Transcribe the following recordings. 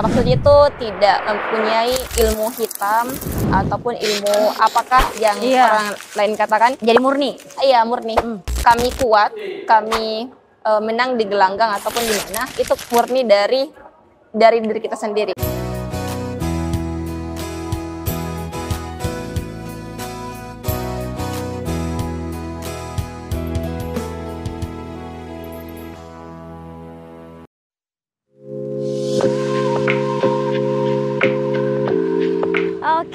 Maksudnya itu tidak mempunyai ilmu hitam ataupun ilmu apakah yang orang lain katakan. Jadi murni? Iya, murni. Kami kuat, kami menang di gelanggang ataupun di mana, itu murni dari diri kita sendiri.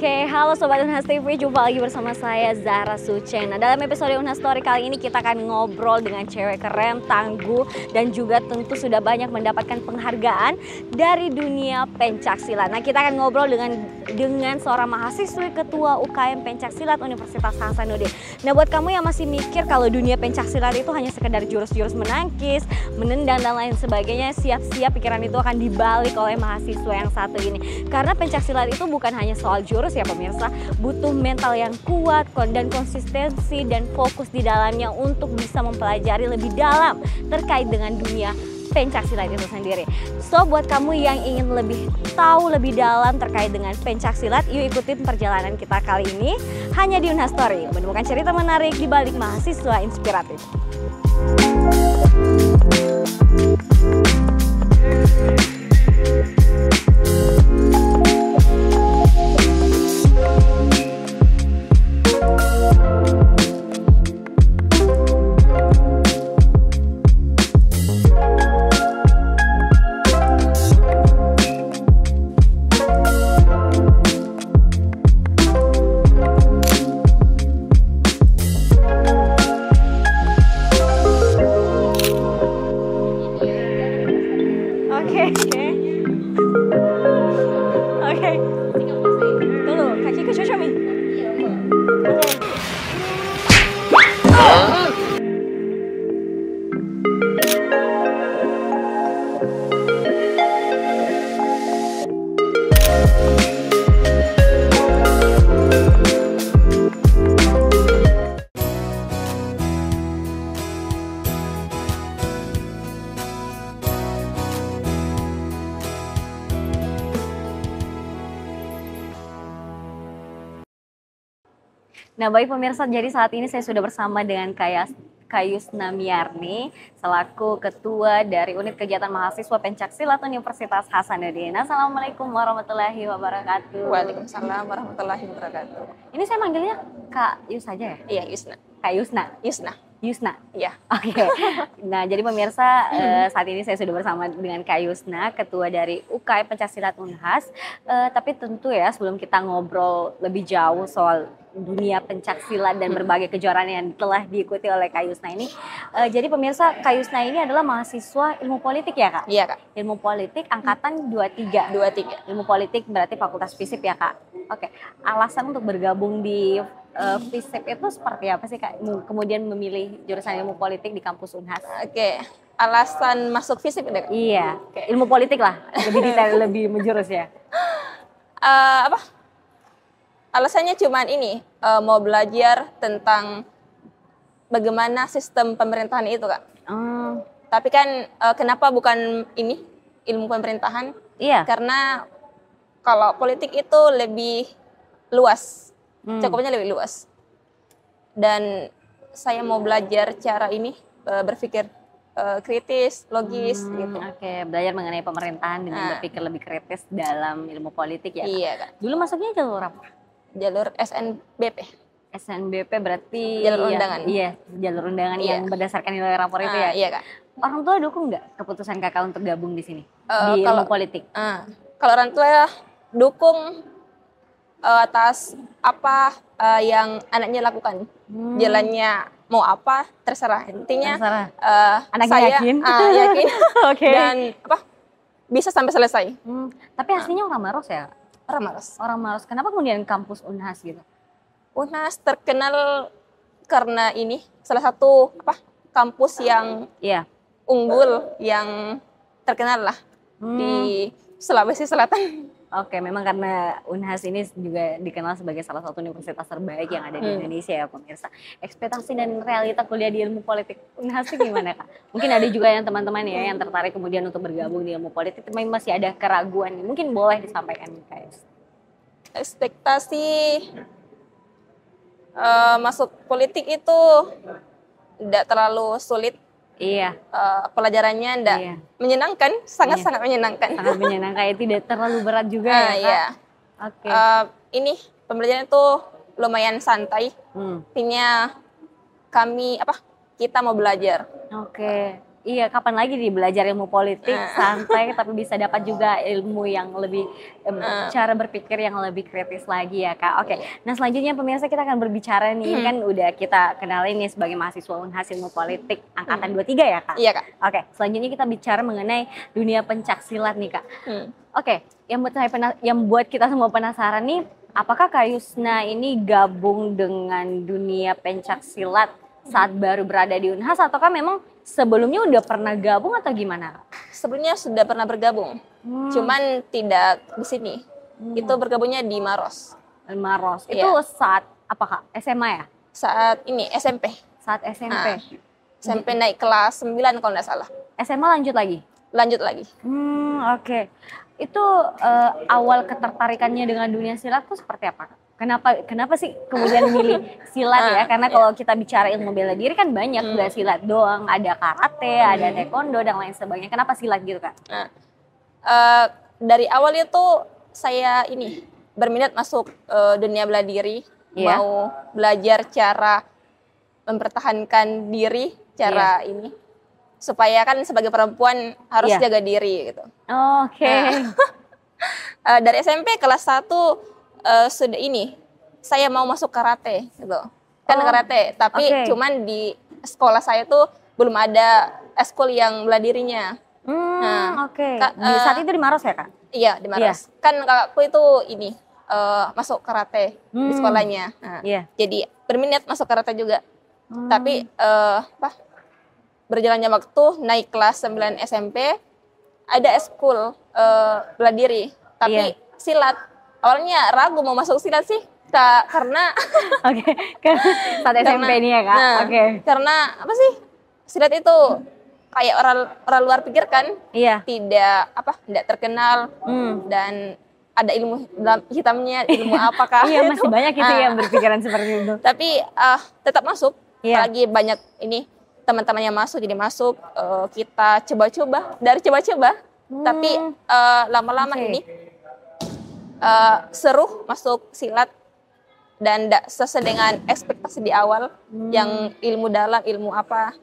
Oke, halo Sobat Unhas TV, jumpa lagi bersama saya Zahra Suchen. Nah, dalam episode Unhas Story kali ini kita akan ngobrol dengan cewek keren, tangguh, dan juga tentu sudah banyak mendapatkan penghargaan dari dunia pencaksilat. Nah, kita akan ngobrol dengan seorang mahasiswi ketua UKM Pencaksilat Universitas Hasanuddin. Nah, buat kamu yang masih mikir kalau dunia pencaksilat itu hanya sekedar jurus-jurus menangkis, menendang, dan lain sebagainya, siap-siap pikiran itu akan dibalik oleh mahasiswa yang satu ini. Karena pencaksilat itu bukan hanya soal jurus ya pemirsa, butuh mental yang kuat dan konsistensi dan fokus di dalamnya untuk bisa mempelajari lebih dalam terkait dengan dunia pencaksilat itu sendiri. So, buat kamu yang ingin lebih tahu lebih dalam terkait dengan pencaksilat, yuk ikutin perjalanan kita kali ini hanya di Unhas Story, menemukan cerita menarik di balik mahasiswa inspiratif. Oke. Dulu, kakiku cocok nih. Nah, baik pemirsa, jadi saat ini saya sudah bersama dengan Kayusna Miarni selaku ketua dari unit kegiatan mahasiswa pencaksilat Universitas Hasanuddin. Assalamualaikum warahmatullahi wabarakatuh. Waalaikumsalam warahmatullahi wabarakatuh. Ini saya manggilnya Kak Yus saja ya? Iya, Yusna. Kak Yusna? Yusna? Iya. Oke. Nah, jadi pemirsa, saat ini saya sudah bersama dengan Kak Yusna, ketua dari UKM Pencaksilat Unhas. Tapi tentu ya, sebelum kita ngobrol lebih jauh soal dunia pencaksilat dan berbagai kejuaraan yang telah diikuti oleh Kak Yusna ini. Jadi pemirsa, Kak Yusna ini adalah mahasiswa ilmu politik ya Kak? Iya Kak. Ilmu politik angkatan 23. 23. Ilmu politik berarti fakultas FISIP ya Kak? Oke. Alasan untuk bergabung di FISIP itu seperti apa sih Kak? Kemudian memilih jurusan ilmu politik di kampus Unhas? Oke. Alasan masuk FISIP deh Kak? Iya. Ilmu politik lah. Lebih detail, lebih menjurus ya. Alasannya cuman ini, mau belajar tentang bagaimana sistem pemerintahan itu Kak. Tapi kan kenapa bukan ini, ilmu pemerintahan? Iya. Karena kalau politik itu lebih luas, cakupnya lebih luas. Dan saya mau belajar cara ini, berpikir kritis, logis gitu. Oke, belajar mengenai pemerintahan dengan berpikir lebih kritis dalam ilmu politik ya Kak? Iya Kak. Dulu masuknya jalur apa? Jalur SNBP. SNBP berarti jalur undangan. Iya, jalur undangan yang berdasarkan nilai rapor itu ya. Iya Kak. Orang tua dukung nggak keputusan Kakak untuk gabung di sini di ilmu politik? Kalau orang tua dukung atas apa yang anaknya lakukan. Jalannya mau apa terserah. Intinya anaknya saya yakin. Yakin. Oke. Dan bisa sampai selesai. Tapi aslinya orang Maros ya? Orang Maros. Kenapa kemudian kampus Unhas gitu? Unhas terkenal karena ini salah satu kampus yang unggul, yang terkenal lah di Sulawesi Selatan. Oke, memang karena Unhas ini juga dikenal sebagai salah satu universitas terbaik yang ada di Indonesia ya pemirsa. Ekspektasi dan realita kuliah di ilmu politik Unhas itu gimana Kak? Mungkin ada juga yang teman-teman ya yang tertarik kemudian untuk bergabung di ilmu politik, tapi masih ada keraguan. Mungkin boleh disampaikan Kak. Ekspektasi masuk politik itu tidak terlalu sulit. Iya. Pelajarannya tidak menyenangkan, sangat-sangat menyenangkan. Sangat menyenangkan, tidak terlalu berat juga ya Kak? Iya. Oke. Ini pembelajaran itu lumayan santai. Artinya kita mau belajar. Oke. Iya, kapan lagi belajar ilmu politik santai tapi bisa dapat juga ilmu yang lebih cara berpikir yang lebih kritis lagi ya Kak. Oke. Nah, selanjutnya pemirsa kita akan berbicara nih, ini kan udah kita kenalin nih sebagai mahasiswa Unhas Ilmu Politik angkatan 23 ya Kak. Iya Kak. Oke, selanjutnya kita bicara mengenai dunia pencaksilat nih Kak. Oke, yang buat kita semua penasaran nih, apakah Kak Yusna ini gabung dengan dunia pencaksilat saat baru berada di Unhas ataukah memang sebelumnya udah pernah gabung atau gimana? Sebelumnya sudah pernah bergabung, cuman tidak di sini. Itu bergabungnya di Maros. Maros, itu saat apa Kak? SMA ya? Saat ini SMP. Saat SMP? SMP naik kelas 9 kalau nggak salah. SMA lanjut lagi? Lanjut lagi. Oke. Itu awal ketertarikannya dengan dunia silat tuh seperti apa Kak? Kenapa sih kemudian milih silat ya? Karena kalau kita bicara ilmu bela diri kan banyak, nggak silat doang, ada karate, ada taekwondo dan lain sebagainya. Kenapa silat gitu Kak? Dari awal itu saya ini berminat masuk dunia bela diri, mau belajar cara mempertahankan diri, cara ini supaya kan sebagai perempuan harus jaga diri gitu. Oke. Dari SMP kelas 1 sudah ini saya mau masuk karate gitu kan, karate tapi cuman di sekolah saya tuh belum ada eskul yang bela dirinya. Di saat itu di Maros ya Kak? Iya di Maros. Kan kakakku itu ini masuk karate di sekolahnya. Jadi berminat masuk karate juga. Tapi berjalannya waktu naik kelas 9 SMP ada eskul bela diri tapi silat. Awalnya ragu mau masuk silat sih, karena saat SMP ini ya Kak. Karena apa sih, silat itu kayak orang luar pikir kan, tidak terkenal dan ada ilmu hitamnya, ilmu apakah? Masih banyak itu yang berpikiran seperti itu. Tapi tetap masuk, apalagi banyak ini teman-teman yang masuk, jadi masuk kita coba-coba dari coba-coba, tapi lama-lama ini seru masuk silat dan tidak sesuai dengan ekspektasi di awal yang ilmu dalam, ilmu apa.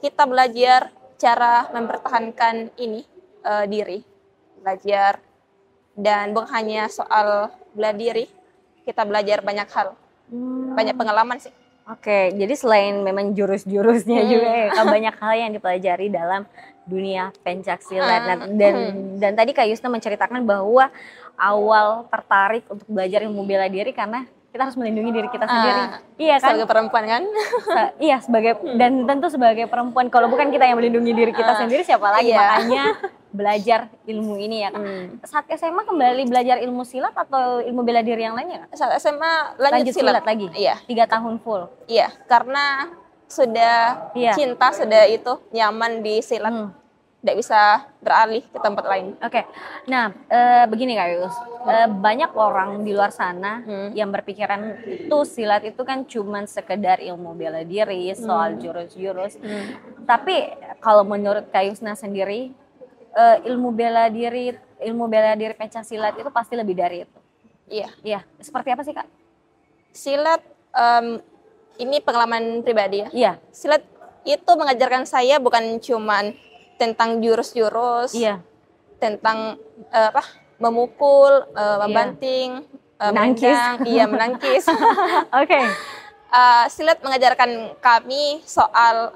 Kita belajar cara mempertahankan ini diri, belajar, dan bukan hanya soal bela diri, kita belajar banyak hal, banyak pengalaman sih. Oke, jadi selain memang jurus-jurusnya juga ya, banyak hal yang dipelajari dalam dunia pencaksilat. Dan tadi Kak Yusna menceritakan bahwa awal tertarik untuk belajar ilmu bela diri karena kita harus melindungi diri kita sendiri. Iya kan? Sebagai perempuan kan? Iya, dan tentu sebagai perempuan, kalau bukan kita yang melindungi diri kita sendiri siapa lagi? Makanya belajar ilmu ini ya Kak. Saat SMA kembali belajar ilmu silat atau ilmu bela diri yang lainnya Kak? Saat SMA lanjut silat lagi? Iya. 3 tahun full? Iya, karena sudah cinta, sudah itu nyaman di silat. Tidak bisa beralih ke tempat lain. Nah begini Kak Yus, banyak orang di luar sana yang berpikiran itu silat itu kan cuma sekedar ilmu bela diri, soal jurus-jurus. Tapi kalau menurut Kak Yusna sendiri, ilmu bela diri pencaksilat itu pasti lebih dari itu. Iya. Seperti apa sih Kak? Silat ini pengalaman pribadi ya. Iya. Silat itu mengajarkan saya bukan cuman tentang jurus-jurus, tentang memukul, membanting, menendang, menangkis. Silat mengajarkan kami soal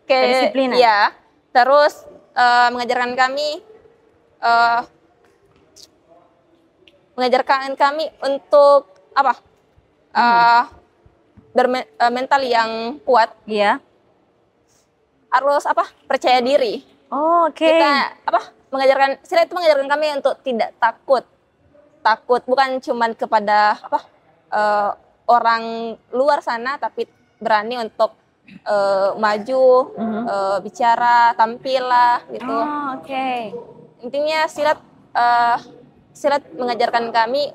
kedisiplinan. Iya. Terus mengajarkan kami untuk mental yang kuat. Harus percaya diri. Kita silat itu mengajarkan kami untuk tidak takut bukan cuman kepada orang luar sana, tapi berani untuk maju, bicara, tampil lah gitu. Oh, oke. Intinya silat mengajarkan kami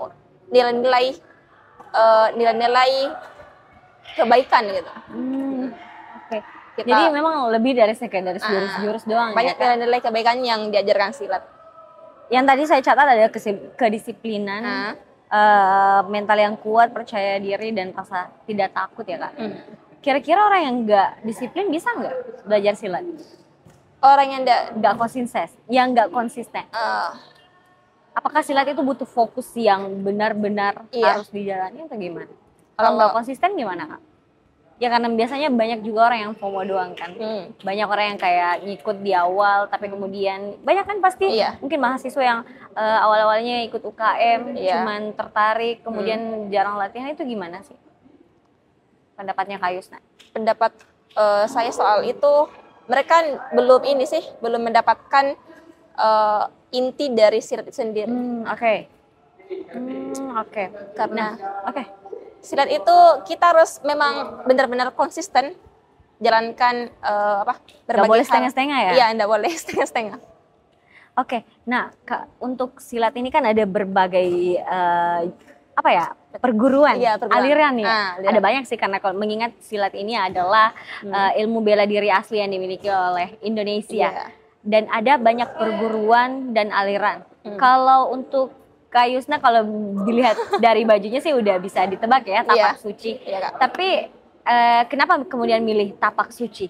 nilai-nilai kebaikan gitu. Oke. Jadi memang lebih dari sekedar jurus-jurus doang. Banyak ya, nilai-nilai kebaikan yang diajarkan silat. Yang tadi saya catat ada kedisiplinan, mental yang kuat, percaya diri, dan rasa tidak takut ya Kak. Kira-kira orang yang nggak disiplin bisa nggak belajar silat? Orang yang nggak konsisten. Apakah silat itu butuh fokus yang benar-benar harus dijalani atau gimana? Kalau nggak konsisten gimana Kak? Ya karena biasanya banyak juga orang yang FOMO doang kan. Banyak orang yang kayak ngikut di awal tapi kemudian banyak kan pasti mungkin mahasiswa yang awal-awalnya ikut UKM cuman tertarik kemudian jarang latihan, itu gimana sih? Pendapatnya Kak Yusna? Pendapat saya soal itu, mereka belum mendapatkan inti dari silat itu sendiri. Oke. Karena silat itu kita harus memang benar-benar konsisten jalankan berbagai hal. Nggak boleh setengah-setengah ya? Iya, nggak boleh setengah-setengah. Oke, nah Kak, untuk silat ini kan ada berbagai perguruan, aliran ya. Aliran. Ada banyak sih, karena kalau mengingat silat ini adalah ilmu bela diri asli yang dimiliki oleh Indonesia. Dan ada banyak perguruan dan aliran. Kalau untuk Kak Yusna, kalau dilihat dari bajunya sih udah bisa ditebak ya, tapak suci. Tapi kenapa kemudian milih tapak suci?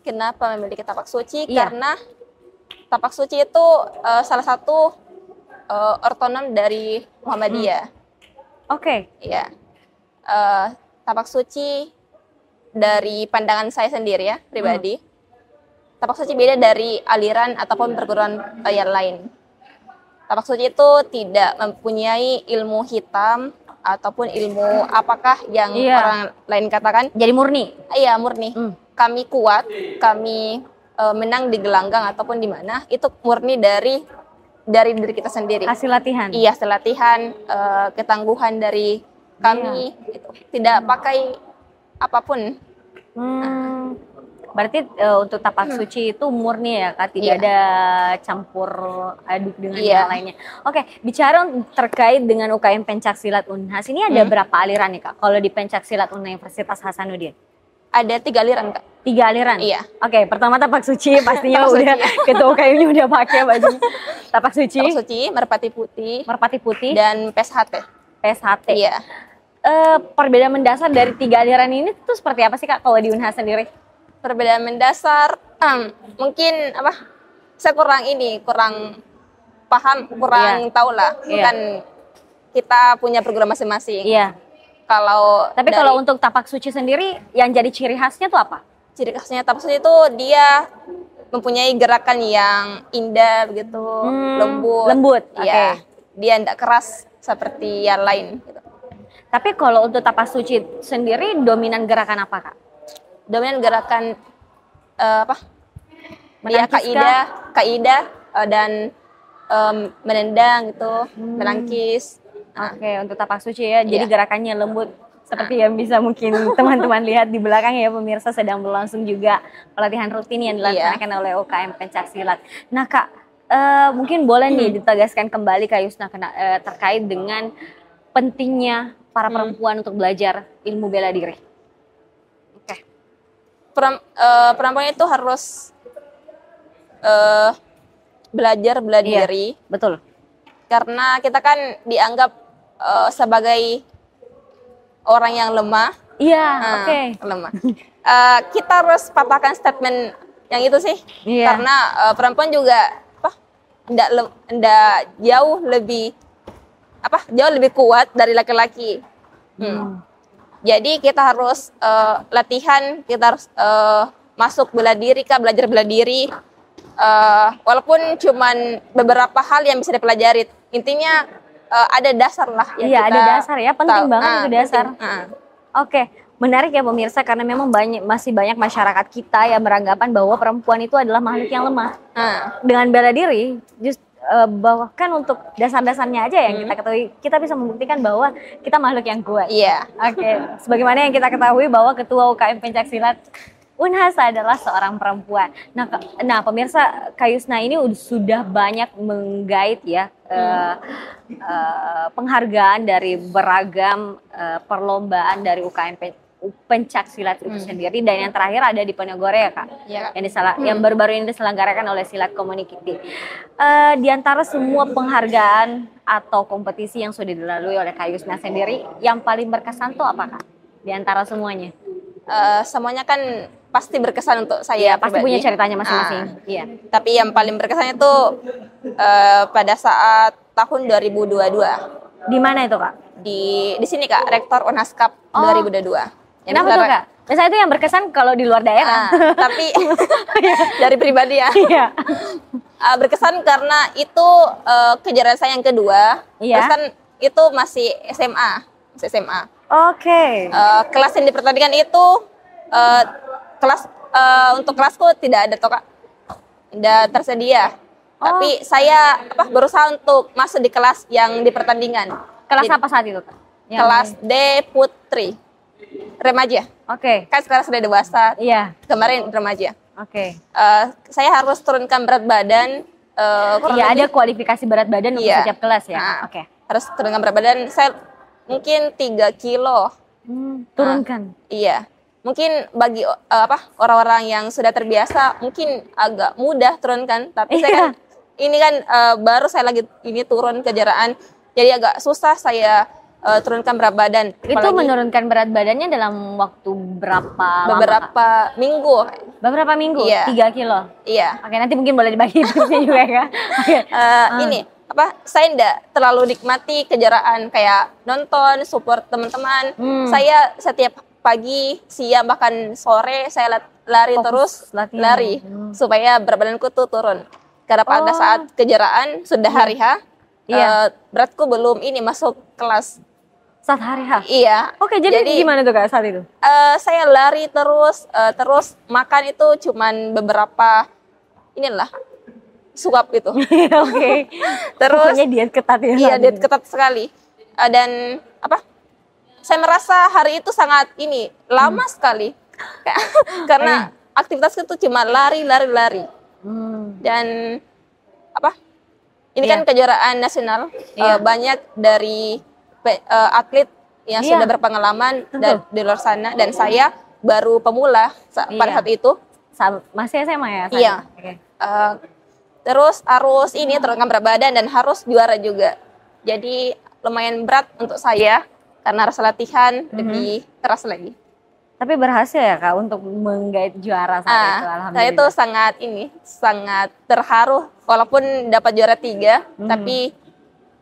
Kenapa memiliki tapak suci? Karena tapak suci itu salah satu ortonom dari Muhammadiyah. Oke. Iya. Tapak suci dari pandangan saya sendiri ya, pribadi. Tapak suci beda dari aliran ataupun perguruan yang lain. Tapak suci itu tidak mempunyai ilmu hitam ataupun ilmu apakah yang orang lain katakan. Jadi murni? Iya, murni. Kami kuat, kami menang di gelanggang ataupun di mana, itu murni dari diri kita sendiri. Hasil latihan? Iya, hasil latihan, ketangguhan dari kami. Gitu. Tidak pakai apapun. Berarti untuk tapak suci itu murni ya Kak, tidak ada campur aduk dengan yang lainnya. Oke, bicara terkait dengan UKM Pencaksilat Unhas, ini ada berapa aliran nih Kak kalau di Pencaksilat Universitas Hasanuddin? Ada 3 aliran Kak. 3 aliran? Iya. Oke, pertama tapak suci pastinya udah ketua UKM-nya udah pakai baju tapak suci. Tapak suci, merpati putih, dan PSHT. PSHT. Iya. Perbedaan mendasar dari 3 aliran ini tuh seperti apa sih Kak kalau di Unhas sendiri? Perbedaan mendasar mungkin saya kurang paham, tahu lah. Kan kita punya program masing-masing. Iya. Tapi kalau untuk tapak suci sendiri yang jadi ciri khasnya tuh apa? Ciri khasnya tapak suci itu dia mempunyai gerakan yang indah begitu, lembut. Iya. Dia tidak keras seperti yang lain gitu. Tapi kalau untuk tapak suci sendiri dominan gerakan apa Kak? Dominan gerakan dia kaidah dan menendang gitu, menangkis. Oke, untuk tapak suci ya. Jadi gerakannya lembut seperti yang bisa mungkin teman-teman lihat di belakang ya pemirsa, sedang berlangsung juga pelatihan rutin yang dilaksanakan oleh UKM Pencaksilat. Nah Kak, mungkin boleh nih ditegaskan kembali Kak Yusna terkait dengan pentingnya para perempuan untuk belajar ilmu bela diri. Perempuan itu harus belajar bela diri. Betul. Karena kita kan dianggap sebagai orang yang lemah. Iya, lemah. Kita harus patahkan statement yang itu sih. Karena perempuan juga enggak jauh lebih kuat dari laki-laki. Jadi kita harus latihan, kita harus masuk bela diri, belajar bela diri. Walaupun cuman beberapa hal yang bisa dipelajari. Intinya ada dasar lah. Ada dasar ya, penting banget itu dasar. Oke, Menarik ya pemirsa, karena memang masih banyak masyarakat kita yang beranggapan bahwa perempuan itu adalah makhluk yang lemah. Dengan bela diri, bahkan untuk dasar-dasarnya aja yang kita ketahui, kita bisa membuktikan bahwa kita makhluk yang kuat. Iya. Oke, sebagaimana yang kita ketahui bahwa Ketua UKM Pencaksilat Unhas adalah seorang perempuan. Nah pemirsa, Kak Yusna ini sudah banyak menggait ya penghargaan dari beragam perlombaan dari UKM Pencaksilat itu sendiri, dan yang terakhir ada di Ponegoro ya Kak, yang baru-baru ini diselenggarakan oleh Silat Community. Di antara semua penghargaan atau kompetisi yang sudah dilalui oleh Kak Yusna sendiri, yang paling berkesan tuh apa Kak? Di antara semuanya? Semuanya kan pasti berkesan untuk saya. Pasti punya ceritanya masing-masing. Iya. Tapi yang paling berkesan itu pada saat tahun 2022. Di mana itu Kak? Di sini Kak, Rektor Unhas Cup 2022. Kenapa tuh Kak? Biasanya itu yang berkesan kalau di luar daerah. Tapi dari pribadi ya. Iya. Berkesan karena itu kejuaraan saya yang kedua. Iya. Terus kan itu masih SMA. Oke. Kelas yang dipertandingkan itu untuk kelasku tidak ada toh Kak. Tidak tersedia. Tapi saya berusaha untuk masuk di kelas yang dipertandingkan. Kelas apa saat itu Kak? Kelas D Putri. Remaja. Oke. Kan sekarang sudah dewasa. Iya. Kemarin remaja. Oke. Saya harus turunkan berat badan. Iya, ada kualifikasi berat badan untuk setiap kelas ya. Oke. Harus turunkan berat badan. Saya mungkin 3 kilo. Turunkan. Iya. Mungkin bagi orang-orang yang sudah terbiasa mungkin agak mudah turunkan. Tapi saya kan ini kan baru saya lagi ini turun kejuaraan. Jadi agak susah saya turunkan berat badan. Itu menurunkan berat badannya dalam waktu berapa lama? Beberapa minggu. Iya. 3 kilo? Iya. Oke, nanti mungkin boleh dibagi tipsnya juga ya. Ini, saya enggak terlalu nikmati kejuaraan kayak nonton, support teman-teman. Saya setiap pagi, siang, bahkan sore, saya lari terus, lari. Supaya berat badanku tuh turun. Karena pada saat kejuaraan, sudah hari H, beratku belum masuk kelas. Saat hari H? Iya. Oke, jadi gimana tuh Kak saat itu? Saya lari terus makan itu cuman beberapa suap gitu. Oke. Terus pokoknya diet ketat ya. Iya, diet ketat sekali. Dan saya merasa hari itu sangat lama sekali. Karena aktivitasku itu cuma lari. Dan ini kan kejuaraan nasional, banyak dari atlet yang sudah berpengalaman di luar sana, dan saya baru pemula pada saat itu. Masih SMA ya? Iya. Terus harus turunkan berat badan dan harus juara juga. Jadi lumayan berat untuk saya karena harus latihan lebih keras lagi. Tapi berhasil ya Kak untuk menggait juara saat itu, alhamdulillah. Saya itu sangat terharu walaupun dapat juara 3, tapi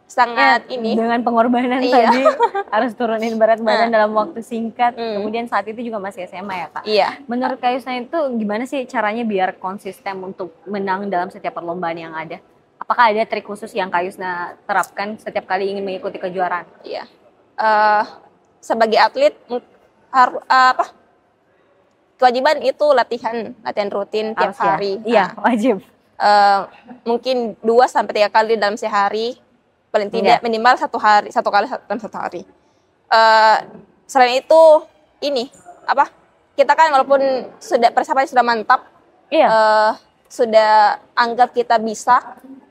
sangat dengan pengorbanan tadi harus turunin berat badan dalam waktu singkat. Kemudian saat itu juga masih SMA ya Kak. Iya. Menurut Kak Yusna itu gimana sih caranya biar konsisten untuk menang dalam setiap perlombaan yang ada? Apakah ada trik khusus yang Kak Yusna terapkan setiap kali ingin mengikuti kejuaraan? Iya. Sebagai atlet kewajiban itu latihan rutin tiap hari. Iya, wajib. Mungkin 2-3 kali dalam sehari. Paling tidak minimal satu kali dalam satu hari. Selain itu kita kan walaupun persiapannya sudah mantap, sudah anggap kita bisa,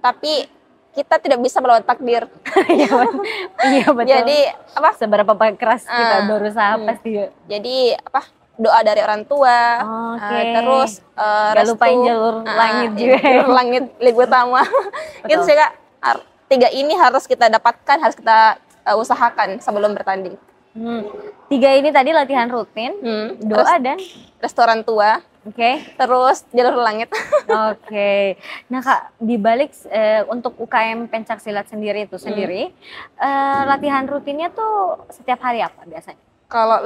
tapi kita tidak bisa melawan takdir. Iya betul. Jadi seberapa keras kita berusaha pasti. Jadi doa dari orang tua, terus gak lupain jalur langit juga. Jalur langit Liga Utama. Itu juga 3 ini harus kita dapatkan, harus kita usahakan sebelum bertanding. 3 ini tadi latihan rutin, doa dan restoran tua. Terus jalur langit. Nah Kak, dibalik untuk UKM Pencaksilat sendiri itu latihan rutinnya tuh setiap hari apa biasanya? Kalau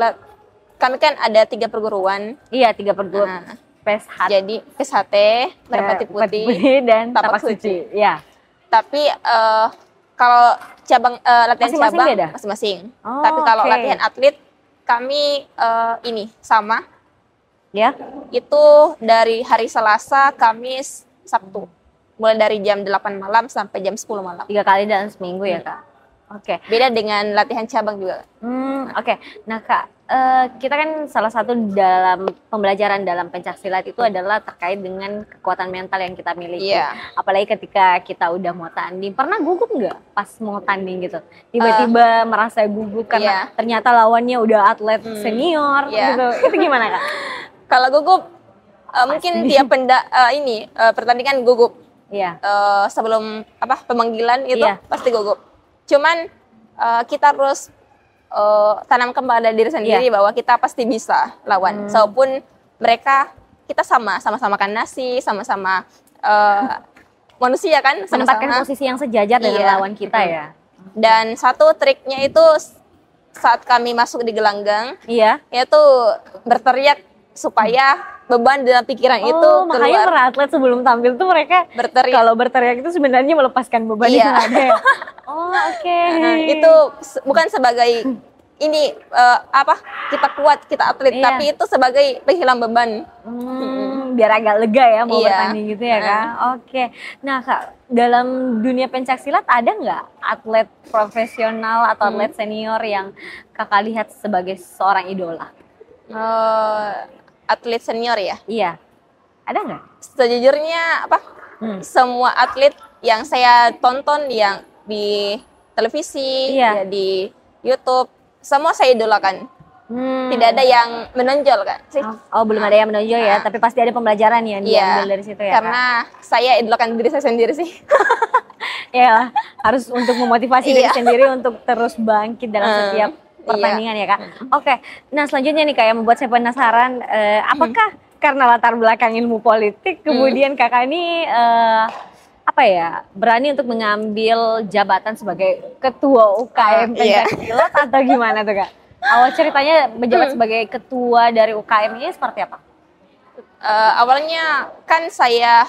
kami kan ada 3 perguruan. Iya, 3 perguruan. PSHT. Jadi PSHT, Merpati Putih, dan Tapak Suci. Iya. Tapi kalau latihan masing-masing cabang beda? masing-masing. Tapi kalau latihan atlet kami ini sama. Ya. Itu dari hari Selasa, Kamis, Sabtu. Mulai dari jam 8 malam sampai jam 10 malam. 3 kali dalam seminggu ya Kak? Oke. Beda dengan latihan cabang juga. Oke. Nah Kak, kita kan salah satu dalam pembelajaran dalam pencaksilat itu adalah terkait dengan kekuatan mental yang kita miliki. Iya. Apalagi ketika kita udah mau tanding. Pernah gugup nggak pas mau tanding gitu? Tiba-tiba merasa gugup karena ternyata lawannya udah atlet senior gitu. Itu gimana Kak? Kalau gugup, mungkin tiap pertandingan gugup. Iya. Sebelum pemanggilan itu pasti gugup. Cuman kita harus tanamkan pada diri sendiri bahwa kita pasti bisa lawan. Walaupun mereka, kita sama-sama makan nasi, sama-sama manusia kan, menempatkan posisi yang sejajar dengan lawan kita ya. Dan satu triknya itu saat kami masuk di gelanggang, yaitu berteriak supaya beban dalam pikiran itu keluar. Makanya para atlet sebelum tampil tuh mereka berteriak. Kalau berteriak itu sebenarnya melepaskan beban yang ada ya. Oke. Itu bukan sebagai ini kita kuat, kita atlet, tapi itu sebagai penghilang beban. Biar agak lega ya mau bertanding gitu ya Kak. Oke. Nah Kak, dalam dunia pencaksilat ada nggak atlet profesional atau atlet senior yang Kakak lihat sebagai seorang idola? Atlet senior ya? Iya. Ada nggak? Sejujurnya semua atlet yang saya tonton yang di televisi, di YouTube, semua saya idolakan. Tidak ada yang menonjol kan sih? Oh belum ada yang menonjol ya, tapi pasti ada pembelajaran yang diambil dari situ ya. Karena saya idolakan diri saya sendiri sih. Ya harus untuk memotivasi diri sendiri untuk terus bangkit dalam setiap pertandingan ya Kak. Oke, nah selanjutnya nih Kak yang membuat saya penasaran, apakah karena latar belakang ilmu politik kemudian Kakak ini berani untuk mengambil jabatan sebagai ketua UKM pencaksilat atau gimana tuh Kak? Awal ceritanya menjabat sebagai ketua dari UKM ini seperti apa? Awalnya kan saya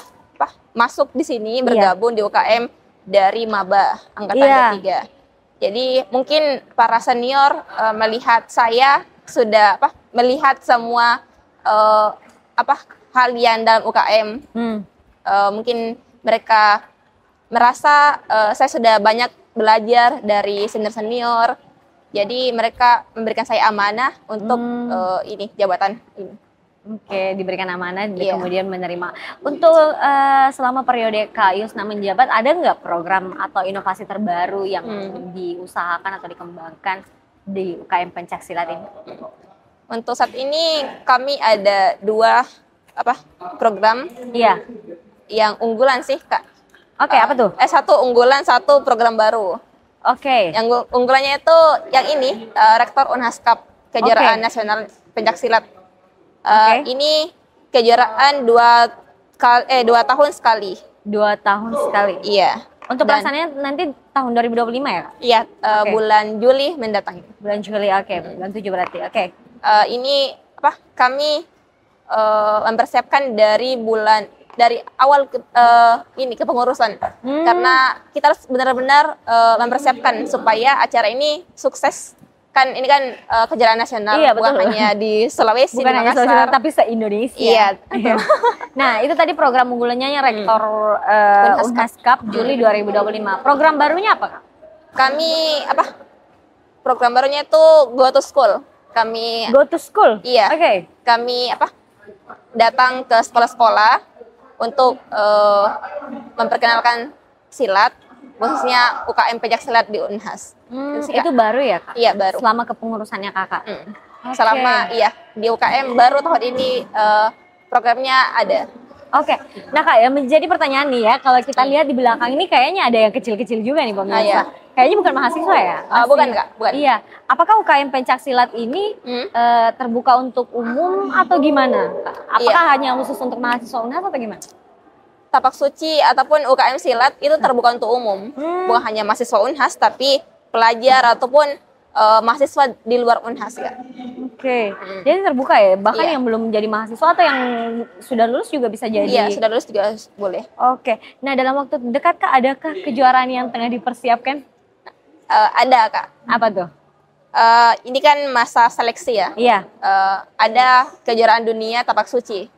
masuk di sini bergabung di UKM dari maba angkatan ketiga. Jadi mungkin para senior melihat saya sudah melihat semua hal yang dalam UKM. Mungkin mereka merasa saya sudah banyak belajar dari senior-senior. Jadi mereka memberikan saya amanah untuk jabatan ini. Oke, diberikan amanah, kemudian menerima. Untuk selama periode Kak Yusna menjabat, ada nggak program atau inovasi terbaru yang diusahakan atau dikembangkan di UKM pencaksilat ini? Untuk saat ini kami ada 2 program yang unggulan sih Kak. Oke, apa tuh? Satu unggulan, satu program baru. Oke. Yang unggulannya itu yang ini, Rektor Unhas Cup, kejuaraan nasional pencaksilat. Ini kejuaraan 2 tahun sekali. 2 tahun sekali? Iya. Untuk pelaksanaannya nanti tahun 2025 ya? Iya, bulan Juli mendatang. Bulan Juli, bulan 7 berarti, ini kami mempersiapkan dari awal kepengurusan. Karena kita harus benar-benar mempersiapkan supaya acara ini sukses. Kan ini kan kejuaraan nasional, bukan hanya di Sulawesi, bukan hanya Sulawesi, tapi se-Indonesia. Iya. Nah, itu tadi program unggulannya Rektor Unhas Cup Juli 2025. Program barunya apa, Kak? Kami program barunya itu Go to School. Go to School? Iya. Kami datang ke sekolah-sekolah untuk memperkenalkan silat, khususnya UKM pencaksilat di Unhas. Itu baru ya Kak? Iya baru. Selama kepengurusannya Kakak? Selama di UKM baru tahun ini programnya ada. Nah Kak, yang menjadi pertanyaan nih ya, kalau kita lihat di belakang ini kayaknya ada yang kecil-kecil juga nih pemirsa. Kayaknya bukan mahasiswa ya? Bukan Kak, bukan. Iya. Apakah UKM pencaksilat ini terbuka untuk umum atau gimana? Apakah hanya khusus untuk mahasiswa Unhas atau gimana? Tapak Suci ataupun UKM silat itu terbuka untuk umum. Bukan hanya mahasiswa Unhas, tapi pelajar ataupun mahasiswa di luar Unhas ya. Jadi terbuka ya? Bahkan yang belum menjadi mahasiswa atau yang sudah lulus juga bisa jadi? Iya, sudah lulus juga boleh. Nah dalam waktu dekat Kak, adakah kejuaraan yang tengah dipersiapkan? Ada Kak. Apa tuh? Ini kan masa seleksi ya. Iya. Ada kejuaraan dunia tapak suci.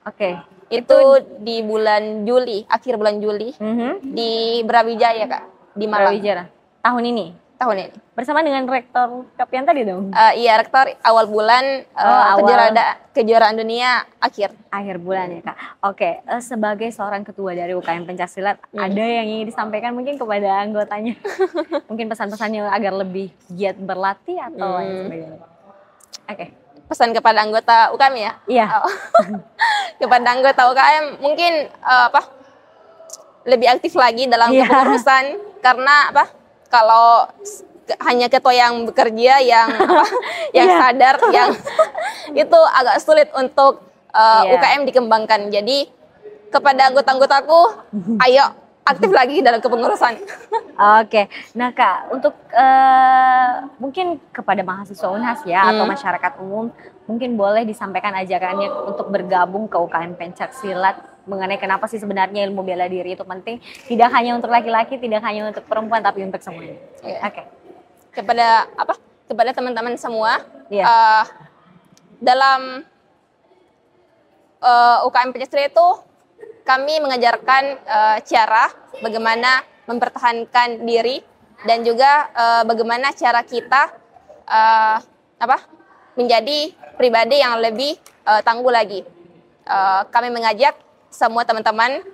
Oke. Itu di bulan Juli, akhir bulan Juli di Brawijaya Kak, di Malang. Brawijaya. Tahun ini. Tahun ini. Bersama dengan rektor Kapian tadi dong. Iya, rektor awal bulan, kejuaraan dunia akhir bulan ya Kak. Oke, sebagai seorang ketua dari UKM Pencaksilat, ada yang ingin disampaikan mungkin kepada anggotanya? Mungkin pesan-pesannya agar lebih giat berlatih atau lain sebagainya. Oke. Pesan kepada anggota UKM ya? Iya. Kepada anggota UKM mungkin lebih aktif lagi dalam kepengurusan, karena kalau hanya ketua yang bekerja, yang sadar, yang itu agak sulit untuk UKM dikembangkan. Jadi kepada anggota-anggotaku, ayo aktif lagi dalam kepengurusan. Oke, nah Kak, untuk mungkin kepada mahasiswa UNHAS ya atau masyarakat umum, mungkin boleh disampaikan ajakannya untuk bergabung ke UKM Pencaksilat mengenai kenapa sih sebenarnya ilmu bela diri itu penting, tidak hanya untuk laki-laki, tidak hanya untuk perempuan, tapi untuk semuanya. Oke. Kepada teman-teman semua, dalam UKM Pencaksilat itu kami mengajarkan cara bagaimana mempertahankan diri dan juga bagaimana cara kita menjadi pribadi yang lebih tangguh lagi. Kami mengajak semua teman-teman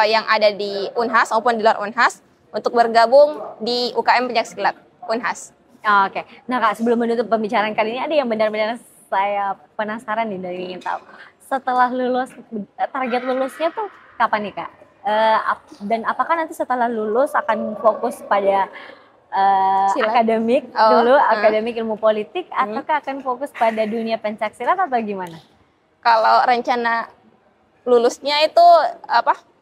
yang ada di UNHAS maupun di luar UNHAS untuk bergabung di UKM Pencaksilat UNHAS. Oke. Nah Kak, sebelum menutup pembicaraan kali ini, ada yang benar-benar saya penasaran nih dari ingin tahu. Setelah lulus, target lulusnya tuh kapan nih Kak? Dan apakah nanti setelah lulus akan fokus pada akademik dulu, akademik ilmu politik, ataukah akan fokus pada dunia pencaksilat atau gimana? Kalau rencana lulusnya itu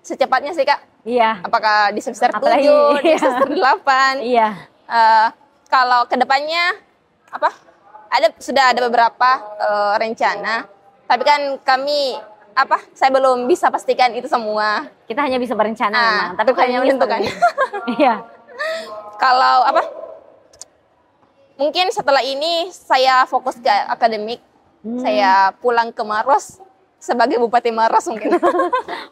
secepatnya sih Kak? Iya. Apakah di semester 7, di semester 8? Iya. Kalau kedepannya sudah ada beberapa rencana, tapi kan saya belum bisa pastikan itu semua. Kita hanya bisa berencana memang, tapi hanya menentukan. Iya. Kalau mungkin setelah ini saya fokus ke akademik. Saya pulang ke Maros sebagai Bupati Maros mungkin.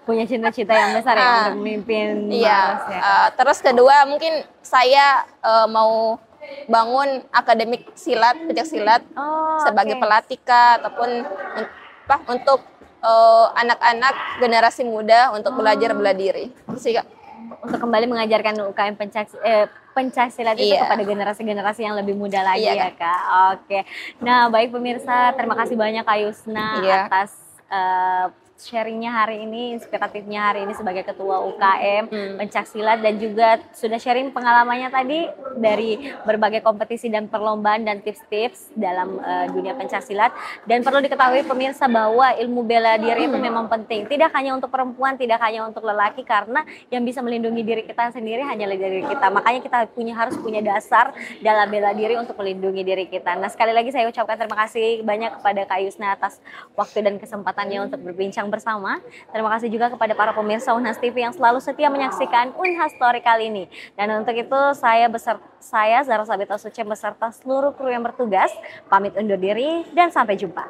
Punya cita-cita yang besar ya untuk memimpin Maros ya. Terus kedua mungkin saya mau bangun akademik silat, pencaksilat sebagai pelatih ataupun untuk anak-anak generasi muda untuk belajar bela diri. Sih Kak. Untuk kembali mengajarkan UKM pencaksilat itu kepada generasi-generasi yang lebih muda lagi ya Kak. Oke. Nah baik pemirsa, terima kasih banyak Kak Yusna atas sharingnya hari ini, inspiratifnya hari ini sebagai ketua UKM Pencaksilat, dan juga sudah sharing pengalamannya tadi dari berbagai kompetisi dan perlombaan dan tips-tips dalam dunia pencaksilat. Dan perlu diketahui pemirsa bahwa ilmu bela diri itu memang penting, tidak hanya untuk perempuan, tidak hanya untuk lelaki, karena yang bisa melindungi diri kita sendiri hanyalah diri kita. Makanya kita harus punya dasar dalam bela diri untuk melindungi diri kita. Nah sekali lagi saya ucapkan terima kasih banyak kepada Kak Yusna atas waktu dan kesempatannya untuk berbincang bersama. Terima kasih juga kepada para pemirsa UNHAS TV yang selalu setia menyaksikan UNHAS Story kali ini. Dan untuk itu saya Zahra Sabita Sucen beserta seluruh kru yang bertugas pamit undur diri dan sampai jumpa.